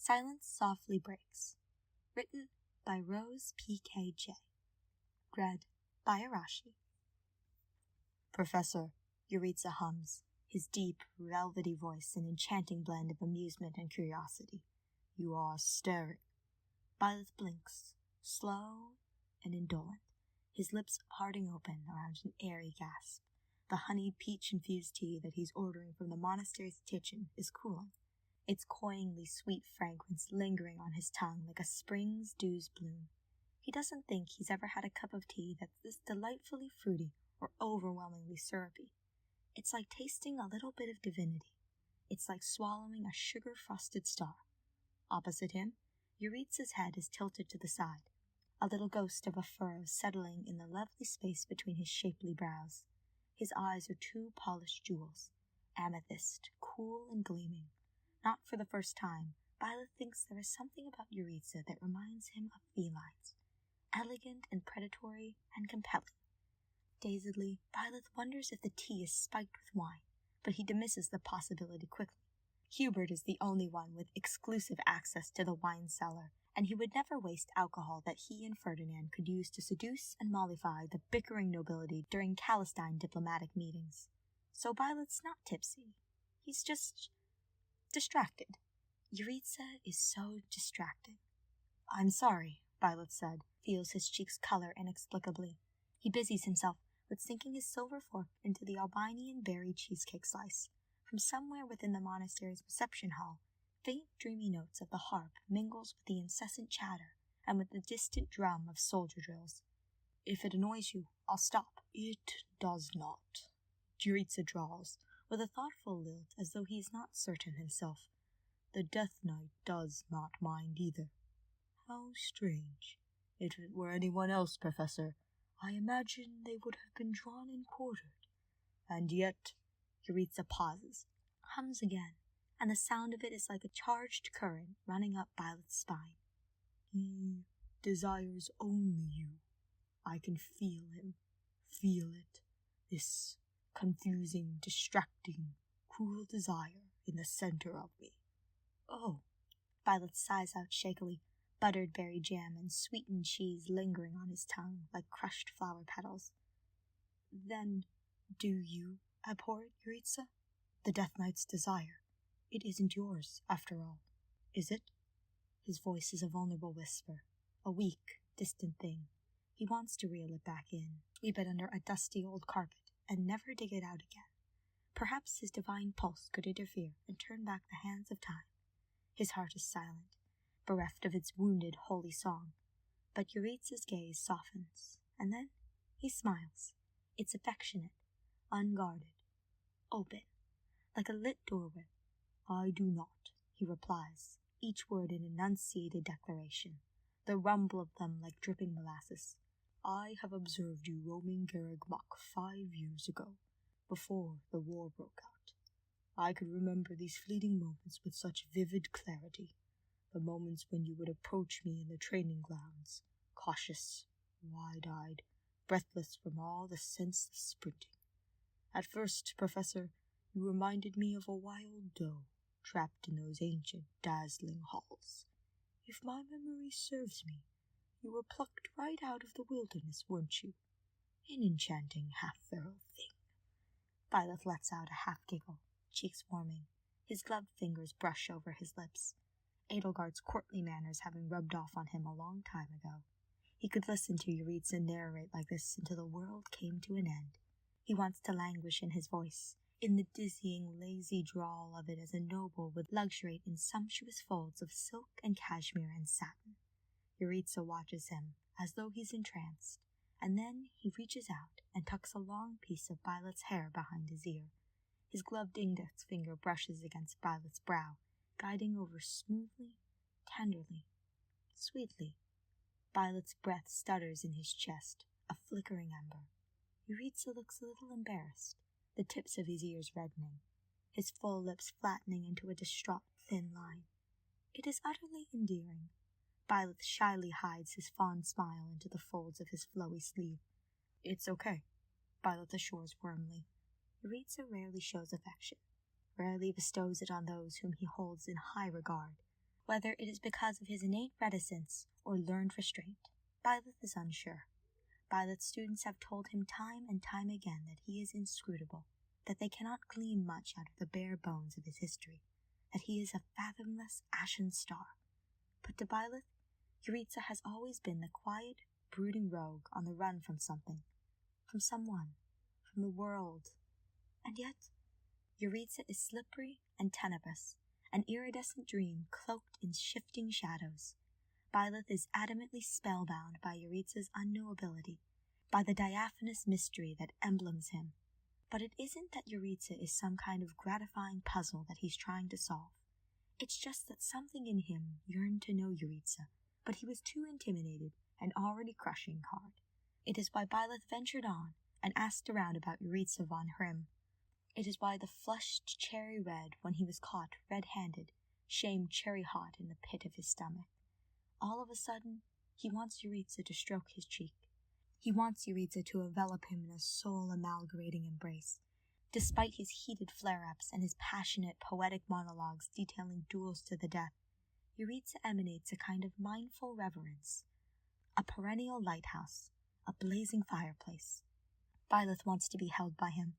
Silence Softly Breaks. Written by Rose P.K.J. Read by Arashi. Professor, jeritza hums, his deep, velvety voice an enchanting blend of amusement and curiosity. You are staring. Byleth blinks, slow and indolent, his lips parting open around an airy gasp. The honeyed peach-infused tea that he's ordering from the monastery's kitchen is cooling, its cloyingly sweet fragrance lingering on his tongue like a spring's dew's bloom. He doesn't think he's ever had a cup of tea that's this delightfully fruity or overwhelmingly syrupy. It's like tasting a little bit of divinity. It's like swallowing a sugar-frosted star. Opposite him, jeritza's head is tilted to the side, a little ghost of a furrow settling in the lovely space between his shapely brows. His eyes are two polished jewels, amethyst, cool and gleaming. Not for the first time, Byleth thinks there is something about jeritza that reminds him of felines, elegant and predatory and compelling. Dazedly, Byleth wonders if the tea is spiked with wine, but he dismisses the possibility quickly. Hubert is the only one with exclusive access to the wine cellar, and he would never waste alcohol that he and Ferdinand could use to seduce and mollify the bickering nobility during Calistine diplomatic meetings. So Byleth's not tipsy. He's just distracted. Jeritza is so distracting. I'm sorry, Byleth said, feels his cheeks color inexplicably. He busies himself with sinking his silver fork into the albinean berry cheesecake slice. From somewhere within the monastery's reception hall, faint dreamy notes of the harp mingles with the incessant chatter and with the distant drum of soldier drills. If it annoys you, I'll stop. It does not, jeritza drawls, with a thoughtful lilt as though he is not certain himself. The Death Knight does not mind either. How strange. If it were anyone else, Professor, I imagine they would have been drawn and quartered. And yet, jeritza pauses, hums again, and the sound of it is like a charged current running up Byleth's spine. He desires only you. I can feel him, feel it, this confusing, distracting, cruel desire in the center of me. Oh, Byleth sighs out shakily, buttered berry jam and sweetened cheese lingering on his tongue like crushed flower petals. Then, do you abhor it, jeritza? The Death Knight's desire. It isn't yours, after all, is it? His voice is a vulnerable whisper, a weak, distant thing. He wants to reel it back in, sweep it under a dusty old carpet, and never dig it out again. Perhaps his divine pulse could interfere and turn back the hands of time. His heart is silent, bereft of its wounded holy song. But jeritza's gaze softens, and then he smiles. It's affectionate, unguarded, open, like a lit doorway. I do not, he replies, each word an enunciated declaration, the rumble of them like dripping molasses. I have observed you roaming Garreg-Mach 5 years ago, before the war broke out. I could remember these fleeting moments with such vivid clarity, the moments when you would approach me in the training grounds, cautious, wide-eyed, breathless from all the senseless sprinting. At first, Professor, you reminded me of a wild doe, trapped in those ancient, dazzling halls. If my memory serves me, you were plucked right out of the wilderness, weren't you? An enchanting half-feral thing. Byleth lets out a half-giggle, cheeks warming. His gloved fingers brush over his lips, Edelgard's courtly manners having rubbed off on him a long time ago. He could listen to jeritza narrate like this until the world came to an end. He wants to languish in his voice, in the dizzying, lazy drawl of it as a noble would luxuriate in sumptuous folds of silk and cashmere and satin. Jeritza watches him, as though he's entranced, and then he reaches out and tucks a long piece of Byleth's hair behind his ear. His gloved index finger brushes against Byleth's brow, guiding over smoothly, tenderly, sweetly. Byleth's breath stutters in his chest, a flickering ember. Jeritza looks a little embarrassed, the tips of his ears reddening, his full lips flattening into a distraught, thin line. It is utterly endearing. Byleth shyly hides his fond smile into the folds of his flowy sleeve. It's okay, Byleth assures warmly. Jeritza rarely shows affection, rarely bestows it on those whom he holds in high regard. Whether it is because of his innate reticence or learned restraint, Byleth is unsure. Byleth's students have told him time and time again that he is inscrutable, that they cannot glean much out of the bare bones of his history, that he is a fathomless ashen star. But to Byleth, Jeritza has always been the quiet, brooding rogue on the run from something, from someone, from the world. And yet, Jeritza is slippery and tenebrous, an iridescent dream cloaked in shifting shadows. Byleth is adamantly spellbound by Jeritza's unknowability, by the diaphanous mystery that emblems him. But it isn't that Jeritza is some kind of gratifying puzzle that he's trying to solve. It's just that something in him yearned to know Jeritza, but he was too intimidated and already crushing hard. It is why Byleth ventured on and asked around about Jeritza von Hrim. It is why the flushed cherry red when he was caught red-handed shamed cherry hot in the pit of his stomach. All of a sudden, he wants Jeritza to stroke his cheek. He wants Jeritza to envelop him in a soul-amalgamating embrace. Despite his heated flare-ups and his passionate, poetic monologues detailing duels to the death, Jeritza emanates a kind of mindful reverence, a perennial lighthouse, a blazing fireplace. Byleth wants to be held by him,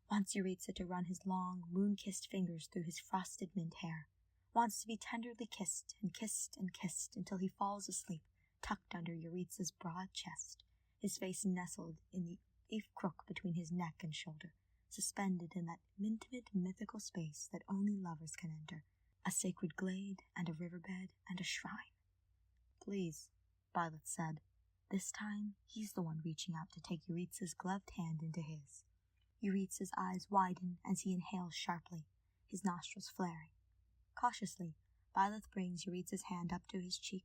wants Jeritza to run his long, moon-kissed fingers through his frosted mint hair, wants to be tenderly kissed and kissed and kissed until he falls asleep, tucked under Jeritza's broad chest, his face nestled in the eighth crook between his neck and shoulder, suspended in that intimate mythical space that only lovers can enter, a sacred glade and a riverbed and a shrine. Please, Byleth said. This time, he's the one reaching out to take Jeritza's gloved hand into his. Jeritza's eyes widen as he inhales sharply, his nostrils flaring. Cautiously, Byleth brings Jeritza's hand up to his cheek,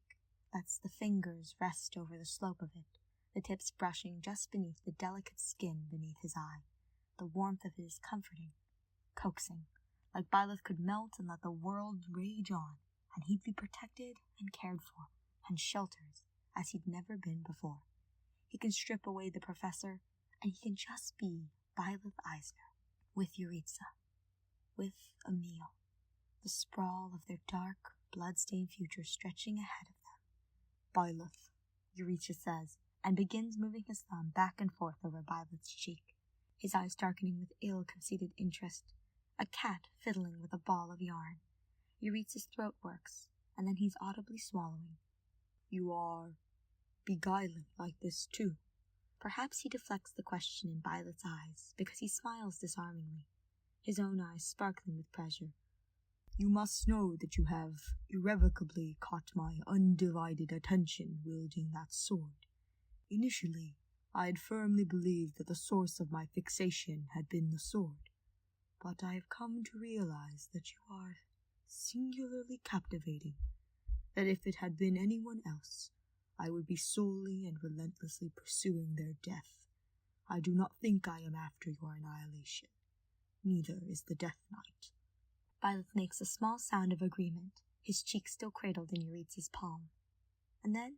lets the fingers rest over the slope of it, the tips brushing just beneath the delicate skin beneath his eye. The warmth of it is comforting, coaxing, like Byleth could melt and let the world rage on, and he'd be protected and cared for, and sheltered as he'd never been before. He can strip away the professor, and he can just be Byleth Eisner, with Jeritza, with Emil, the sprawl of their dark, blood-stained future stretching ahead of them. Byleth, Jeritza says, and begins moving his thumb back and forth over Byleth's cheek, his eyes darkening with ill-conceited interest, a cat fiddling with a ball of yarn. Jeritza's throat works, and then he's audibly swallowing. You are beguiling like this too. Perhaps he deflects the question in Byleth's eyes, because he smiles disarmingly, his own eyes sparkling with pleasure. You must know that you have irrevocably caught my undivided attention wielding that sword. Initially, I had firmly believed that the source of my fixation had been the sword, but I have come to realize that you are singularly captivating, that if it had been anyone else, I would be solely and relentlessly pursuing their death. I do not think I am after your annihilation. Neither is the Death Knight. Byleth makes a small sound of agreement, his cheek still cradled in Jeritza's palm. And then,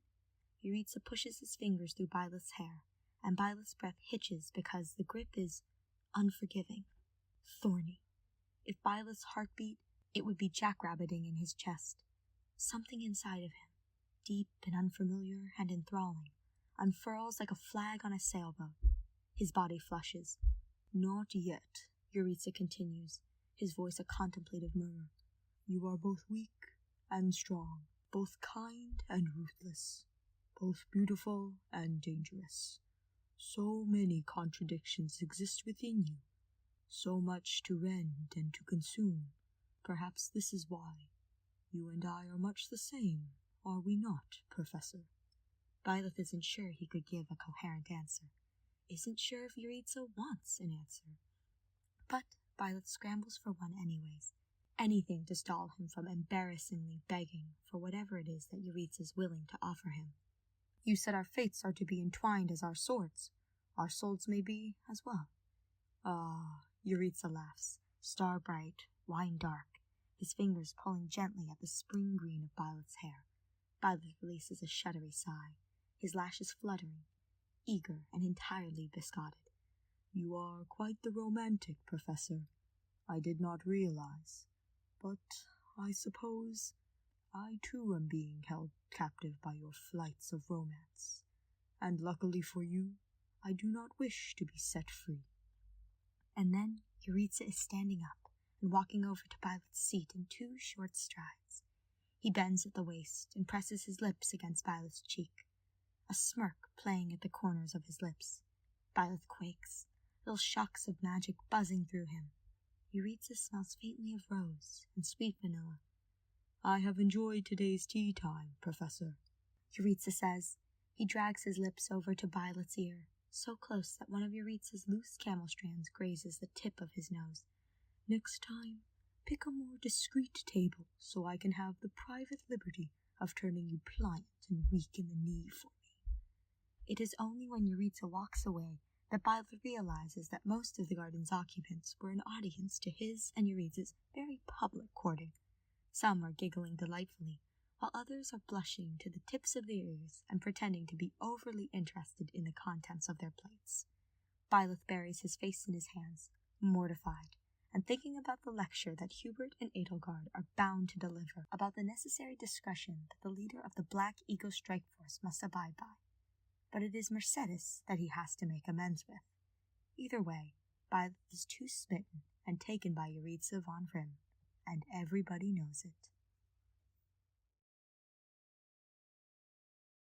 Jeritza pushes his fingers through Byleth's hair, and Byleth's breath hitches because the grip is unforgiving, thorny. If Byleth's heart beat, it would be jackrabbiting in his chest. Something inside of him, deep and unfamiliar and enthralling, unfurls like a flag on a sailboat. His body flushes. Not yet, Jeritza continues, his voice a contemplative murmur. You are both weak and strong, both kind and ruthless, both beautiful and dangerous. So many contradictions exist within you, so much to rend and to consume. Perhaps this is why. You and I are much the same, are we not, Professor? Byleth isn't sure he could give a coherent answer. Isn't sure if Jeritza wants an answer. But Byleth scrambles for one anyways. Anything to stall him from embarrassingly begging for whatever it is that Jeritza's willing to offer him. You said our fates are to be entwined as our swords. Our souls may be as well. Ah, Jeritza laughs, star-bright, wine-dark, his fingers pulling gently at the spring green of Byleth's hair. Byleth releases a shuddery sigh, his lashes fluttering, eager and entirely besotted. You are quite the romantic, Professor. I did not realize. But I suppose I too am being held captive by your flights of romance, and luckily for you, I do not wish to be set free." And then Jeritza is standing up and walking over to Byleth's seat in 2 short strides. He bends at the waist and presses his lips against Byleth's cheek, a smirk playing at the corners of his lips. Byleth quakes, little shocks of magic buzzing through him. Jeritza smells faintly of rose and sweet vanilla. "I have enjoyed today's tea time, Professor," Jeritza says. He drags his lips over to Byleth's ear, so close that one of Jeritza's loose camel strands grazes the tip of his nose. "Next time, pick a more discreet table so I can have the private liberty of turning you pliant and weak in the knee for me." It is only when Jeritza walks away that Byleth realizes that most of the garden's occupants were an audience to his and Jeritza's very public courting. Some are giggling delightfully, while others are blushing to the tips of their ears and pretending to be overly interested in the contents of their plates. Byleth buries his face in his hands, mortified, and thinking about the lecture that Hubert and Edelgard are bound to deliver about the necessary discretion that the leader of the Black Eagle Strike Force must abide by. But it is Mercedes that he has to make amends with. Either way, Byleth is too smitten and taken by Jeritza von Grimm, and everybody knows it.